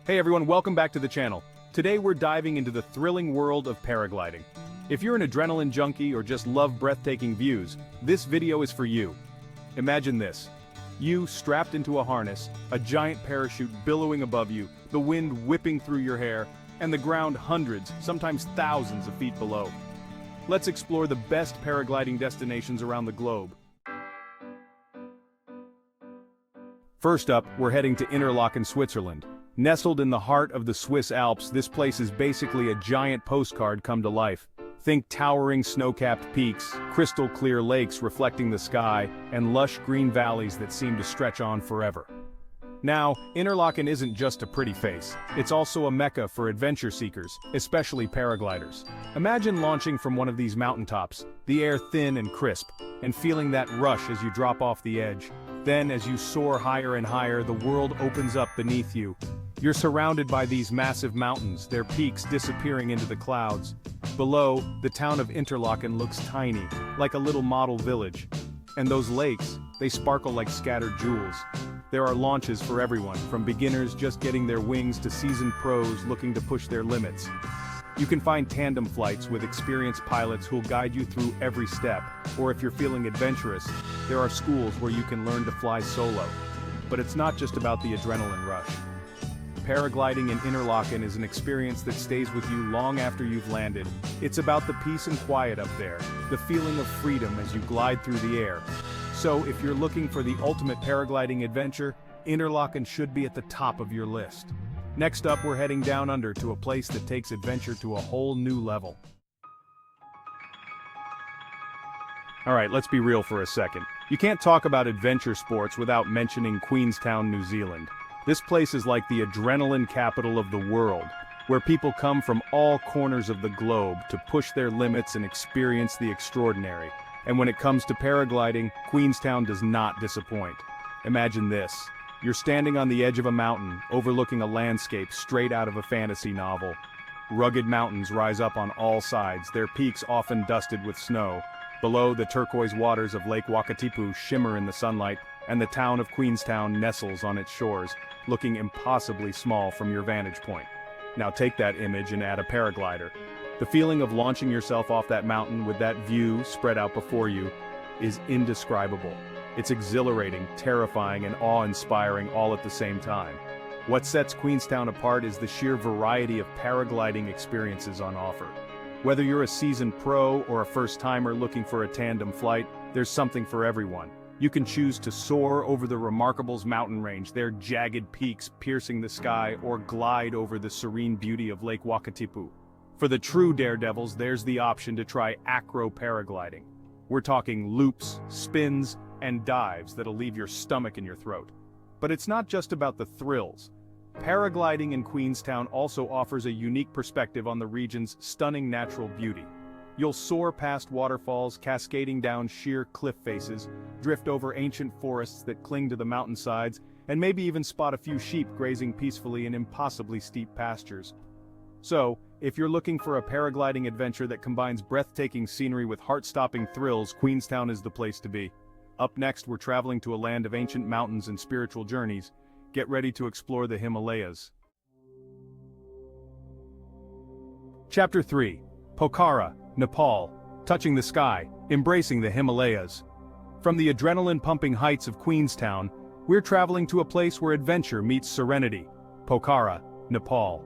Hey everyone, welcome back to the channel. Today we're diving into the thrilling world of paragliding. If you're an adrenaline junkie or just love breathtaking views, this video is for you. Imagine this. You strapped into a harness, a giant parachute billowing above you, the wind whipping through your hair, and the ground hundreds, sometimes thousands of feet below. Let's explore the best paragliding destinations around the globe. First up, we're heading to Interlaken, Switzerland. Nestled in the heart of the Swiss Alps, this place is basically a giant postcard come to life. Think towering snow-capped peaks, crystal-clear lakes reflecting the sky, and lush green valleys that seem to stretch on forever. Now, Interlaken isn't just a pretty face, it's also a mecca for adventure seekers, especially paragliders. Imagine launching from one of these mountaintops, the air thin and crisp, and feeling that rush as you drop off the edge. Then, as you soar higher and higher, the world opens up beneath you. You're surrounded by these massive mountains, their peaks disappearing into the clouds. Below, the town of Interlaken looks tiny, like a little model village. And those lakes, they sparkle like scattered jewels. There are launches for everyone, from beginners just getting their wings to seasoned pros looking to push their limits. You can find tandem flights with experienced pilots who'll guide you through every step, or if you're feeling adventurous, there are schools where you can learn to fly solo. But it's not just about the adrenaline rush. Paragliding in Interlaken is an experience that stays with you long after you've landed. It's about the peace and quiet up there, the feeling of freedom as you glide through the air. So if you're looking for the ultimate paragliding adventure, Interlaken should be at the top of your list. Next up, we're heading down under to a place that takes adventure to a whole new level. Alright, let's be real for a second. You can't talk about adventure sports without mentioning Queenstown, New Zealand. This place is like the adrenaline capital of the world, where people come from all corners of the globe to push their limits and experience the extraordinary. And when it comes to paragliding, Queenstown does not disappoint. Imagine this. You're standing on the edge of a mountain, overlooking a landscape straight out of a fantasy novel. Rugged mountains rise up on all sides, their peaks often dusted with snow. Below, the turquoise waters of Lake Wakatipu shimmer in the sunlight, and the town of Queenstown nestles on its shores, looking impossibly small from your vantage point. Now take that image and add a paraglider. The feeling of launching yourself off that mountain with that view spread out before you is indescribable. It's exhilarating, terrifying, and awe-inspiring all at the same time. What sets Queenstown apart is the sheer variety of paragliding experiences on offer. Whether you're a seasoned pro or a first-timer looking for a tandem flight, there's something for everyone. You can choose to soar over the Remarkables mountain range, their jagged peaks piercing the sky, or glide over the serene beauty of Lake Wakatipu. For the true daredevils, there's the option to try acro paragliding. We're talking loops, spins, and dives that'll leave your stomach in your throat. But it's not just about the thrills. Paragliding in Queenstown also offers a unique perspective on the region's stunning natural beauty. You'll soar past waterfalls cascading down sheer cliff faces, drift over ancient forests that cling to the mountainsides, and maybe even spot a few sheep grazing peacefully in impossibly steep pastures. So, if you're looking for a paragliding adventure that combines breathtaking scenery with heart-stopping thrills, Queenstown is the place to be. Up next, we're traveling to a land of ancient mountains and spiritual journeys. Get ready to explore the Himalayas. Chapter 3. Pokhara, Nepal. Touching the sky, embracing the Himalayas. From the adrenaline-pumping heights of Queenstown, we're traveling to a place where adventure meets serenity. Pokhara, Nepal.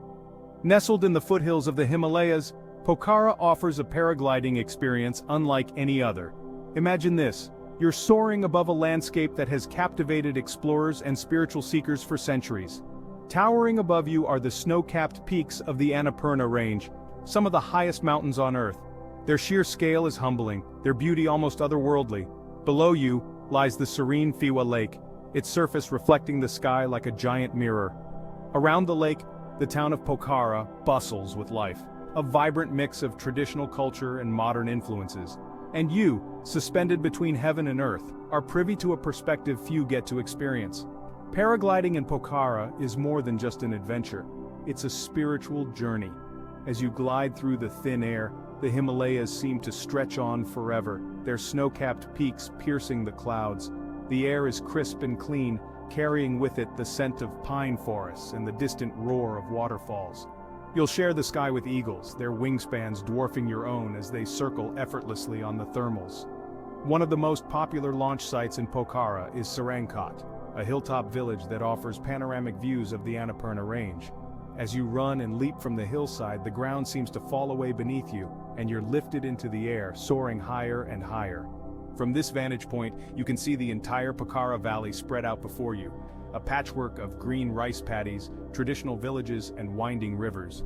Nestled in the foothills of the Himalayas, Pokhara offers a paragliding experience unlike any other. Imagine this. You're soaring above a landscape that has captivated explorers and spiritual seekers for centuries. Towering above you are the snow-capped peaks of the Annapurna Range, some of the highest mountains on Earth. Their sheer scale is humbling, their beauty almost otherworldly. Below you lies the serene Fiwa Lake, its surface reflecting the sky like a giant mirror. Around the lake, the town of Pokhara bustles with life, a vibrant mix of traditional culture and modern influences. And you, suspended between heaven and earth, are privy to a perspective few get to experience. Paragliding in Pokhara is more than just an adventure. It's a spiritual journey. As you glide through the thin air, the Himalayas seem to stretch on forever, their snow-capped peaks piercing the clouds. The air is crisp and clean, carrying with it the scent of pine forests and the distant roar of waterfalls. You'll share the sky with eagles, their wingspans dwarfing your own as they circle effortlessly on the thermals. One of the most popular launch sites in Pokhara is Sarangkot, a hilltop village that offers panoramic views of the Annapurna Range. As you run and leap from the hillside, the ground seems to fall away beneath you, and you're lifted into the air, soaring higher and higher. From this vantage point, you can see the entire Pokhara Valley spread out before you, a patchwork of green rice paddies, traditional villages, and winding rivers.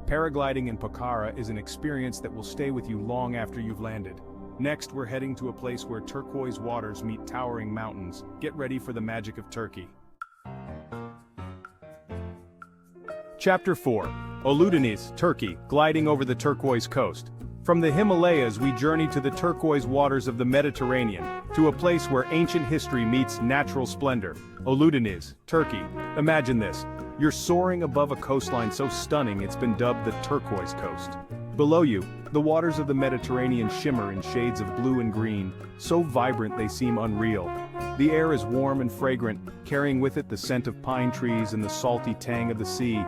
Paragliding in Pokhara is an experience that will stay with you long after you've landed. Next, we're heading to a place where turquoise waters meet towering mountains. Get ready for the magic of Turkey. Chapter 4. Uludeniz, Turkey, gliding over the turquoise coast. From the Himalayas we journey to the turquoise waters of the Mediterranean, to a place where ancient history meets natural splendor. Uludeniz, Turkey. Imagine this. You're soaring above a coastline so stunning it's been dubbed the Turquoise Coast. Below you, the waters of the Mediterranean shimmer in shades of blue and green, so vibrant they seem unreal. The air is warm and fragrant, carrying with it the scent of pine trees and the salty tang of the sea.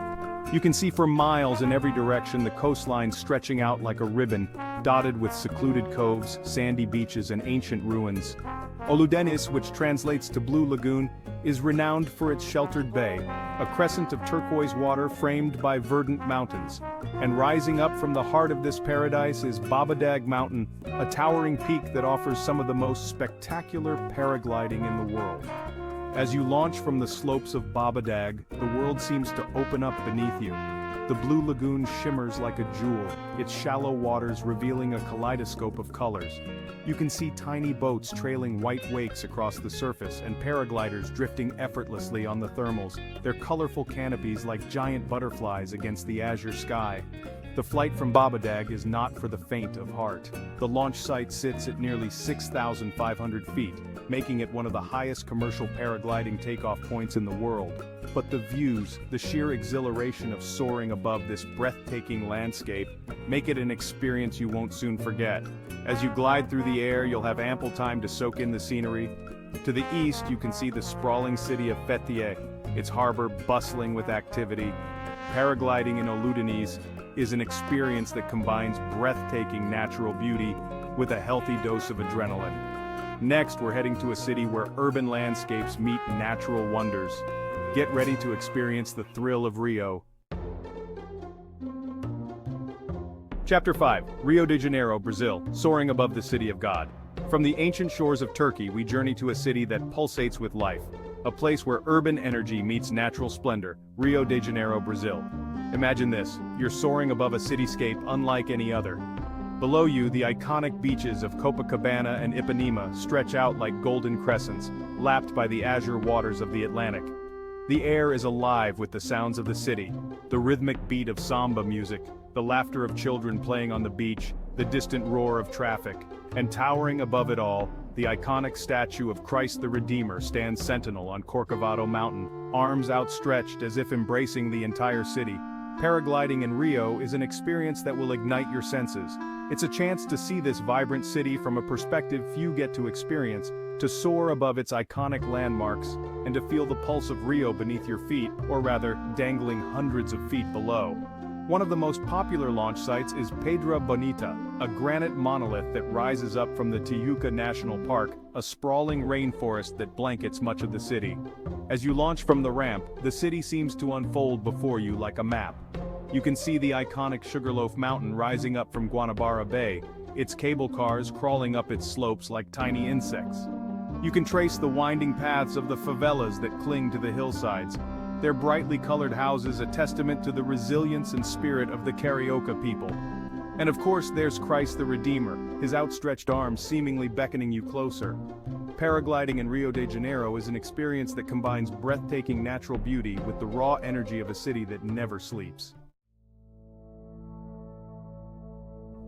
You can see for miles in every direction the coastline stretching out like a ribbon, dotted with secluded coves, sandy beaches, and ancient ruins. Uludeniz, which translates to Blue Lagoon, is renowned for its sheltered bay, a crescent of turquoise water framed by verdant mountains. And rising up from the heart of this paradise is Babadag Mountain, a towering peak that offers some of the most spectacular paragliding in the world. As you launch from the slopes of Babadag, the world seems to open up beneath you. The Blue Lagoon shimmers like a jewel, its shallow waters revealing a kaleidoscope of colors. You can see tiny boats trailing white wakes across the surface and paragliders drifting effortlessly on the thermals, their colorful canopies like giant butterflies against the azure sky. The flight from Babadag is not for the faint of heart. The launch site sits at nearly 6,500 feet, making it one of the highest commercial paragliding takeoff points in the world. But the views, the sheer exhilaration of soaring above this breathtaking landscape, make it an experience you won't soon forget. As you glide through the air, you'll have ample time to soak in the scenery. To the east, you can see the sprawling city of Fethiye, its harbor bustling with activity. Paragliding in Uludeniz is an experience that combines breathtaking natural beauty with a healthy dose of adrenaline. Next, we're heading to a city where urban landscapes meet natural wonders. Get ready to experience the thrill of Rio. Chapter 5. Rio de Janeiro, Brazil, soaring above the city of God. From the ancient shores of Turkey, we journey to a city that pulsates with life, a place where urban energy meets natural splendor, Rio de Janeiro, Brazil. Imagine this, you're soaring above a cityscape unlike any other. Below you, the iconic beaches of Copacabana and Ipanema stretch out like golden crescents, lapped by the azure waters of the Atlantic. The air is alive with the sounds of the city, the rhythmic beat of samba music, the laughter of children playing on the beach, the distant roar of traffic, and towering above it all, the iconic statue of Christ the Redeemer stands sentinel on Corcovado Mountain, arms outstretched as if embracing the entire city. Paragliding in Rio is an experience that will ignite your senses. It's a chance to see this vibrant city from a perspective few get to experience, to soar above its iconic landmarks, and to feel the pulse of Rio beneath your feet, or rather, dangling hundreds of feet below. One of the most popular launch sites is Pedra Bonita, a granite monolith that rises up from the Tijuca National Park, a sprawling rainforest that blankets much of the city. As you launch from the ramp, the city seems to unfold before you like a map. You can see the iconic Sugarloaf Mountain rising up from Guanabara Bay, its cable cars crawling up its slopes like tiny insects. You can trace the winding paths of the favelas that cling to the hillsides, their brightly colored houses a testament to the resilience and spirit of the Carioca people. And of course there's Christ the Redeemer, his outstretched arms seemingly beckoning you closer. Paragliding in Rio de Janeiro is an experience that combines breathtaking natural beauty with the raw energy of a city that never sleeps.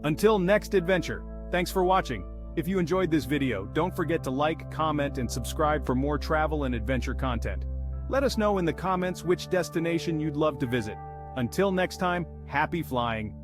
Until next adventure, thanks for watching. If you enjoyed this video, don't forget to like, comment, and subscribe for more travel and adventure content. Let us know in the comments which destination you'd love to visit. Until next time, happy flying.